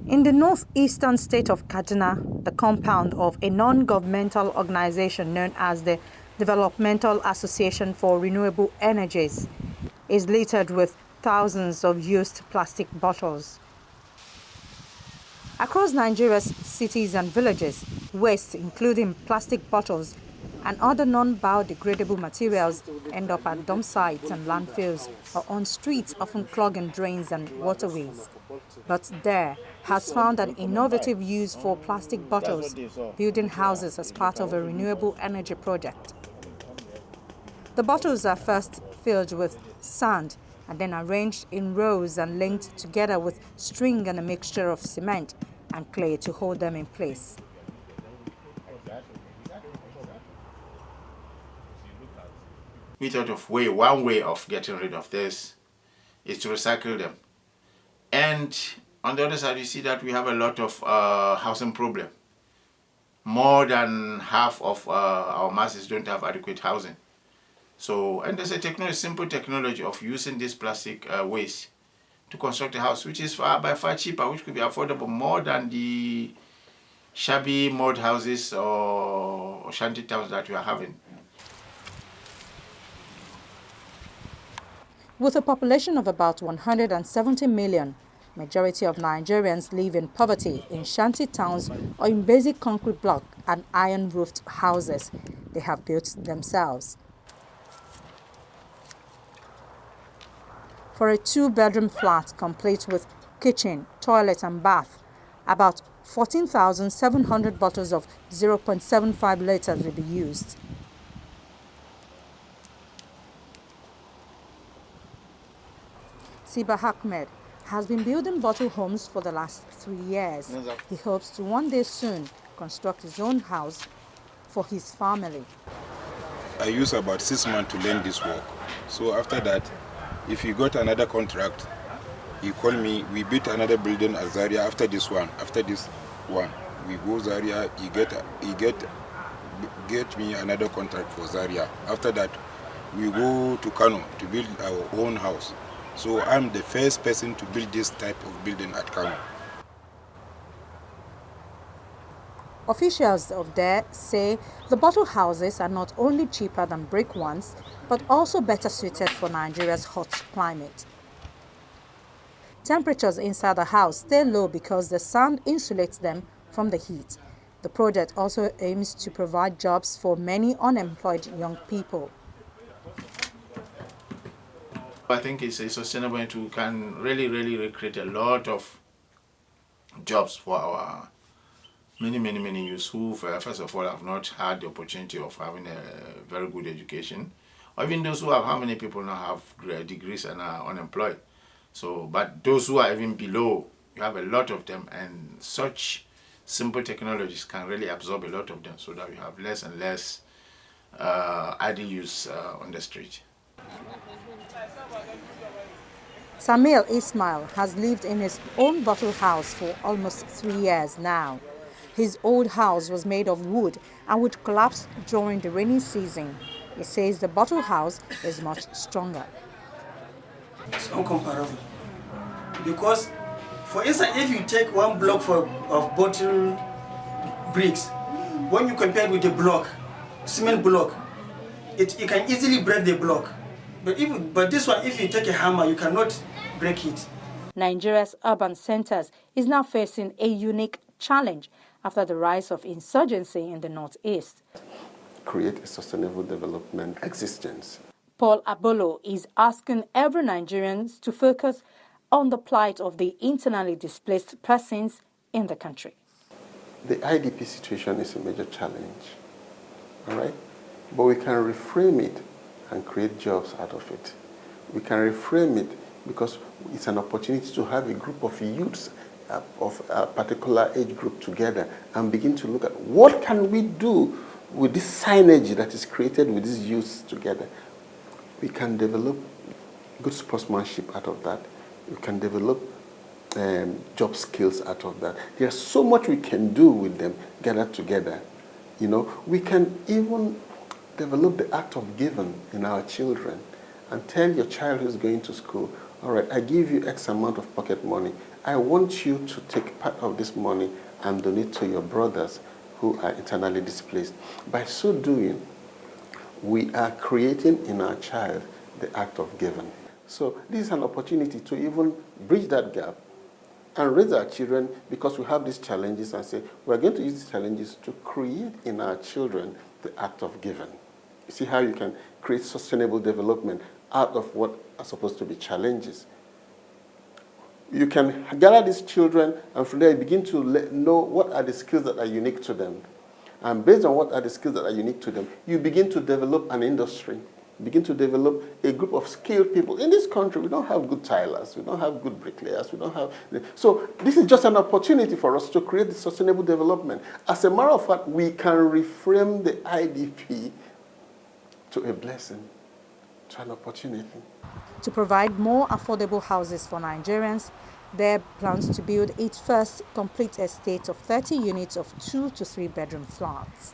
In the northeastern state of Kaduna, the compound of a non-governmental organization known as the Developmental Association for Renewable Energies is littered with thousands of used plastic bottles. Across Nigeria's cities and villages, waste, including plastic bottles and other non-biodegradable materials, end up at dump sites and landfills or on streets, often clogging drains and waterways. But DARE has found an innovative use for plastic bottles, building houses as part of a renewable energy project. The bottles are first filled with sand and then arranged in rows and linked together with string and a mixture of cement and clay to hold them in place. We thought of one way of getting rid of this is to recycle them. And on the other side, you see that we have a lot of housing problem. More than half of our masses don't have adequate housing. So, and there's a simple technology of using this plastic waste to construct a house, which is by far cheaper, which could be affordable more than the shabby mud houses or shanty towns that we are having. With a population of about 170 million, majority of Nigerians live in poverty in shanty towns or in basic concrete block and iron-roofed houses they have built themselves. For a two-bedroom flat complete with kitchen, toilet and bath, about 14,700 bottles of 0.75 liters will be used. Siba Ahmed has been building bottle homes for the last 3 years. He hopes to one day soon construct his own house for his family. I use about 6 months to learn this work. So after that, if you got another contract, you call me, we build another building at Zaria after this one. We go Zaria, he get me another contract for Zaria. After that, we go to Kano to build our own house. So I'm the first person to build this type of building at Kano. Officials of DARE say the bottle houses are not only cheaper than brick ones, but also better suited for Nigeria's hot climate. Temperatures inside the house stay low because the sand insulates them from the heat. The project also aims to provide jobs for many unemployed young people. I think it's sustainable and we can really create a lot of jobs for our many youths who, first of all, have not had the opportunity of having a very good education, or even those who have, how many people now have degrees and are unemployed. So, but those who are even below, you have a lot of them, and such simple technologies can really absorb a lot of them so that we have less and less idle use on the street. Samil Ismail has lived in his own bottle house for almost 3 years now. His old house was made of wood and would collapse during the rainy season. He says the bottle house is much stronger. It's incomparable. Because, for instance, if you take one block of bottle bricks, when you compare it with a block, cement block, it can easily break the block. But this one, if you take a hammer, you cannot break it. Nigeria's urban centers is now facing a unique challenge after the rise of insurgency in the northeast. Create a sustainable development existence. Paul Abolo is asking every Nigerian to focus on the plight of the internally displaced persons in the country. The IDP situation is a major challenge, all right? But we can reframe it and create jobs out of it. We can reframe it because it's an opportunity to have a group of youths of a particular age group together and begin to look at what can we do with this synergy that is created with these youths together. We can develop good sportsmanship out of that. We can develop job skills out of that. There's so much we can do with them gathered together. You know, we can even develop the act of giving in our children and tell your child who's going to school all right, I give you X amount of pocket money. I want you to take part of this money and donate to your brothers who are internally displaced. By so doing, we are creating in our child the act of giving. So this is an opportunity to even bridge that gap and raise our children, because we have these challenges, and say we're going to use these challenges to create in our children the act of giving. You see how you can create sustainable development out of what are supposed to be challenges. You can gather these children, and from there you begin to know what are the skills that are unique to them. And based on what are the skills that are unique to them, you begin to develop an industry, begin to develop a group of skilled people. In this country, we don't have good tilers, we don't have good bricklayers, we don't have... So this is just an opportunity for us to create the sustainable development. As a matter of fact, we can reframe the IDP to a blessing, to an opportunity. To provide more affordable houses for Nigerians, there plans to build its first complete estate of 30 units of 2 to 3 bedroom flats.